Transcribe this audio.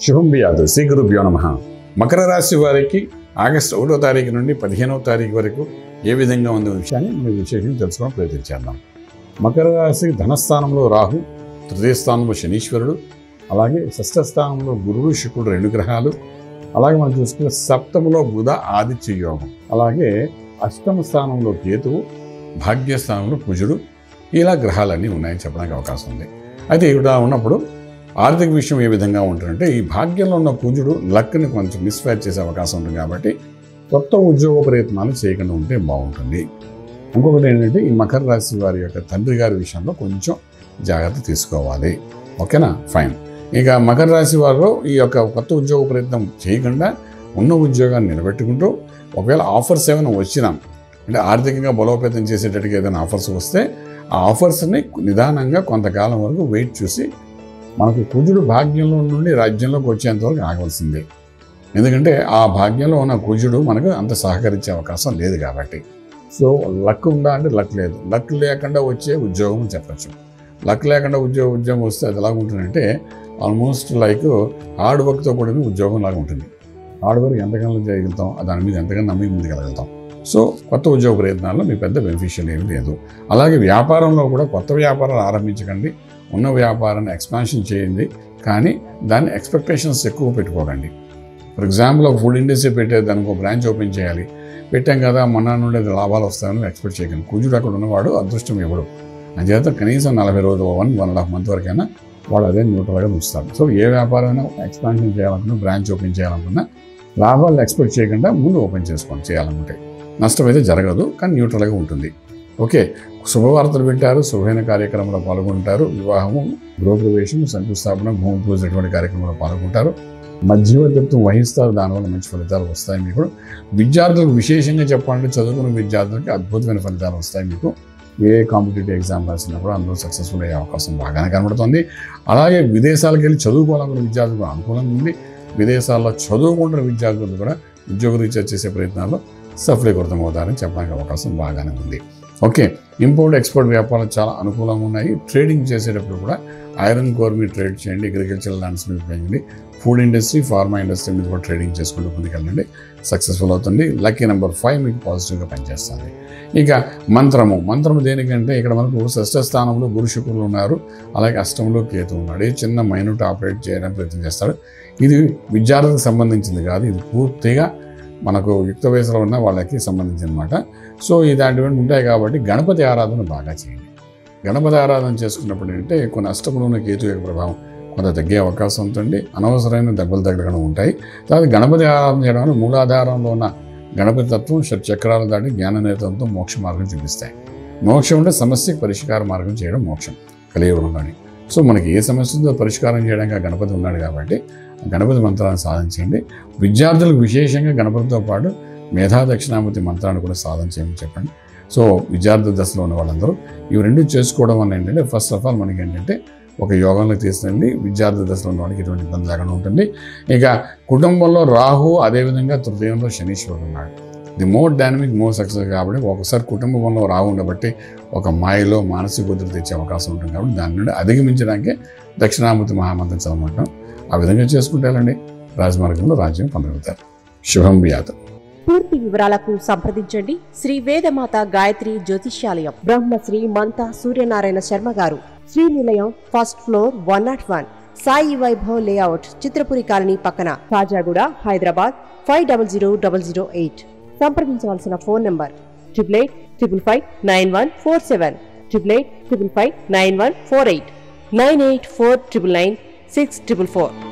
శుభం బియాదు శ్రీ గురుభ్యో నమః. మకర రాశి వారికి ఆగస్టు 1వ తారీఖు నుండి 15వ తారీఖు వరకు ఏ విధంగా ఉందో విషయాన్ని మనం విశేషంగా తెలుసుకోవడం ప్రయత్నించేద్దాం. మకర రాశి ధనస్థానంలో రాహు, తృతీయ స్థానంలో శనీశ్వరుడు, అలాగే షష్ఠ స్థానంలో గురుడు శుక్రుడు 2 గ్రహాలు, అలాగే మనం చూసుకుంటే సప్తములో బుధ ఆదిత్య యోగం, అలాగే అష్టమ స్థానంలో కేతువు, భాగ్యస్థానంలో కుజుడు, ఇలా గ్రహాలన్నీ ఉన్నాయని చెప్పడానికి అవకాశం ఉంది. అయితే ఇలా ఉన్నప్పుడు ఆర్థిక విషయం ఏ విధంగా ఉంటుందంటే ఈ భాగ్యంలో ఉన్న కుజుడు లక్ని కొంచెం మిస్ఫైర్ చేసే అవకాశం ఉంటుంది. కాబట్టి కొత్త ఉద్యోగ ప్రయత్నాలు చేయకుండా ఉంటే బాగుంటుంది. ఇంకొకటి ఏంటంటే ఈ మకర రాశి వారి యొక్క తండ్రి గారి విషయంలో కొంచెం జాగ్రత్త తీసుకోవాలి. ఓకేనా, ఫైన్. ఇక మకర రాశి వారు ఈ యొక్క కొత్త ఉద్యోగ ప్రయత్నం చేయకుండా ఉన్న ఉద్యోగాన్ని నిలబెట్టుకుంటూ ఒకవేళ ఆఫర్స్ ఏమైనా వచ్చినా అంటే ఆర్థికంగా బలోపేతం చేసేటట్టుగా ఏదైనా ఆఫర్స్ వస్తే ఆ ఆఫర్స్ని నిదానంగా కొంతకాలం వరకు వెయిట్ చూసి మనకు కుజుడు భాగ్యంలో నుండి రాజ్యంలోకి వచ్చేంతవరకు ఆగవలసిందే. ఎందుకంటే ఆ భాగ్యంలో ఉన్న కుజుడు మనకు అంత సహకరించే అవకాశం లేదు కాబట్టి. సో లక్ ఉందా అంటే లక్ లేదు. లక్ లేకుండా వచ్చే ఉద్యోగం చెప్పచ్చు. లక్ లేకుండా ఉద్యోగం వస్తే అది ఎలాగ ఉంటుందంటే ఆల్మోస్ట్ లైక్ హార్డ్ వర్క్తో కూడిన ఉద్యోగం లాగా ఉంటుంది. హార్డ్ వర్క్ ఎంతకాలం చేయగలుగుతాం, దాని మీద ఎంతగానో నమ్మి ముందుకెళ్ళగలుగుతాం. సో కొత్త ఉద్యోగ ప్రయత్నాల్లో మీ పెద్ద బెనిఫిషియల్ ఏమీ లేదు. అలాగే వ్యాపారంలో కూడా కొత్త వ్యాపారాలు ఆరంభించకండి. ఉన్న వ్యాపారాన్ని ఎక్స్పాన్షన్ చేయండి, కానీ దాన్ని ఎక్స్పెక్టేషన్స్ ఎక్కువ పెట్టుకోకండి. ఫర్ ఎగ్జాంపుల్ ఒక ఫుడ్ ఇండస్ట్రీ పెట్టేది, దానికి ఒక బ్రాంచ్ ఓపెన్ చేయాలి, పెట్టాం కదా మొన్న నుండి లాభాలు వస్తాయని ఎక్స్పెక్ట్ చేయకండి. కుజుడు అక్కడ ఉన్నవాడు అదృష్టం ఇవ్వడు. అంచేత కనీసం 40 రోజులు 1.5 మంత్ వరకైనా వాడు అదే న్యూట్రల్గా ఉంచుతాడు. సో ఏ వ్యాపారమైనా ఎక్స్పాన్షన్ చేయాలనుకున్నా, బ్రాంచ్ ఓపెన్ చేయాలనుకున్నా లాభాలు ఎక్స్పెక్ట్ చేయకుండా ముందు ఓపెన్ చేసుకోండి. చేయాలనుకుంటే నష్టం అయితే జరగదు, కానీ న్యూట్రల్గా ఉంటుంది. ఓకే, శుభవార్తలు వింటారు, శుభమైన కార్యక్రమంలో పాల్గొంటారు, వివాహము, గృహప్రవేశం, శంకుస్థాపన, భూమి పూజ ఇటువంటి కార్యక్రమంలో పాల్గొంటారు, మధ్యవర్తిత్వం వహిస్తారు. దానివల్ల మంచి ఫలితాలు వస్తాయి మీకు. విద్యార్థులకు విశేషంగా చెప్పాలంటే చదువుకున్న విద్యార్థులకి అద్భుతమైన ఫలితాలు వస్తాయి మీకు. ఏ కాంపిటేటివ్ ఎగ్జామ్ రాసినప్పుడు అందులో సక్సెస్ఫుల్ అయ్యే అవకాశం బాగానే కనబడుతుంది. అలాగే విదేశాలకు వెళ్ళి చదువుకోవాలనుకున్న విద్యార్థులకు అనుకూలంగా ఉంది. విదేశాల్లో చదువుకుంటున్న విద్యార్థులు కూడా ఉద్యోగ రీత్యా చేసే ప్రయత్నాల్లో సఫలీకృతం అవుతారని చెప్పడానికి అవకాశం బాగానే ఉంది. ఓకే, ఇంపోర్ట్ ఎక్స్పోర్ట్ వ్యాపారాలు చాలా అనుకూలంగా ఉన్నాయి. ట్రేడింగ్ చేసేటప్పుడు కూడా ఐరన్ కోర్ మీద ట్రేడ్ చేయండి, అగ్రికల్చరల్ ల్యాండ్స్ మీద చేయండి, ఫుడ్ ఇండస్ట్రీ, ఫార్మా ఇండస్ట్రీ మీద కూడా ట్రేడింగ్ చేసుకుంటూ ముందుకెళ్ళండి, సక్సెస్ఫుల్ అవుతుంది. లక్కీ నెంబర్ 5 మీకు పాజిటివ్గా పనిచేస్తుంది. ఇక మంత్రము దేనికంటే ఇక్కడ మనకు షష్ఠ స్థానంలో గురు శుక్రులు ఉన్నారు, అలాగే అష్టంలో కేతు ఉన్నాడు. ఈ చిన్న మైనూట్ ఆపరేట్ చేయడానికి ప్రయత్నం చేస్తాడు. ఇది విద్యార్థులకు సంబంధించింది కాదు, ఇది పూర్తిగా మనకు యుక్త వయసులో ఉన్న వాళ్ళకి సంబంధించి అనమాట. సో ఇలాంటివన్నీ ఉంటాయి కాబట్టి గణపతి ఆరాధన బాగా చేయండి. గణపతి ఆరాధన చేసుకున్నప్పుడు ఏంటంటే కొన్ని అష్టములు ఉన్న కేతు యొక్క ప్రభావం కొంత తగ్గే అవకాశం ఉంటుంది. అనవసరమైన దెబ్బలు తగ్గడం ఉంటాయి. తర్వాత గణపతి ఆరాధన చేయడం వల్ల మూలాధారంలో ఉన్న గణపతి తత్వం షట్చక్రాలు దాటి జ్ఞాన నేతృత్వంతో మోక్ష మార్గం చూపిస్తాయి. మోక్షం అంటే సమస్యకి పరిష్కార మార్గం చేయడం మోక్షం కలియుగంలోని. సో మనకి ఏ సమస్య ఉందో పరిష్కారం చేయడానికి ఆ గణపతి ఉన్నాడు కాబట్టి గణపతి మంత్రాన్ని సాధించండి. విద్యార్థులకు విశేషంగా గణపతితో పాటు మేధా దక్షిణామూర్తి మంత్రాన్ని కూడా సాధన చేయమని చెప్పండి. సో విద్యార్థి దశలో ఉన్న వాళ్ళందరూ ఇవి రెండు చేసుకోవడం వల్ల ఏంటంటే ఫస్ట్ ఆఫ్ ఆల్ మనకి ఏంటంటే ఒక యోగంలో తీసుకెళ్ళి విద్యార్థి దశలో ఉన్న వాళ్ళకి ఎటువంటి ఇబ్బంది లేకుండా ఉంటుంది. ఇక కుటుంబంలో రాహు, అదేవిధంగా తృతీయంలో శనీశ్వరుడు ఉన్నాడు. The more dynamic more success కాబట్టి ఒకసారి కుటుంబంలో రాహు ఉండబట్టి ఒక మాయలో మానసిక ఒత్తిడి తెచ్చే అవకాశం ఉంటుంది. కాబట్టి దాని నుండి అధిగమించడానికే దక్షిణామూర్తి మహామంత్రం చదవమంటాం. ఆ విధంగా చేసుకుంటారండి రాజమార్గంలో రాజ్యం పొందగలుగుతారు. శుభం బియాదు. పూర్తి వివరాలకు సంప్రదించండి శ్రీ వేదమాత గాయత్రి జ్యోతిష్యాలయం, బ్రహ్మశ్రీ మంతా సూర్యనారాయణ శర్మ గారు, Srinilayam, first floor, 101, Sai Vaibhav layout, Chitrapuri colony పక్కన, కాజాగూడ, హైదరాబాద్ 500008. సంప్రదించవలసిన ఫోన్ నంబర్ 8855559147, 8855559148, 9849996644.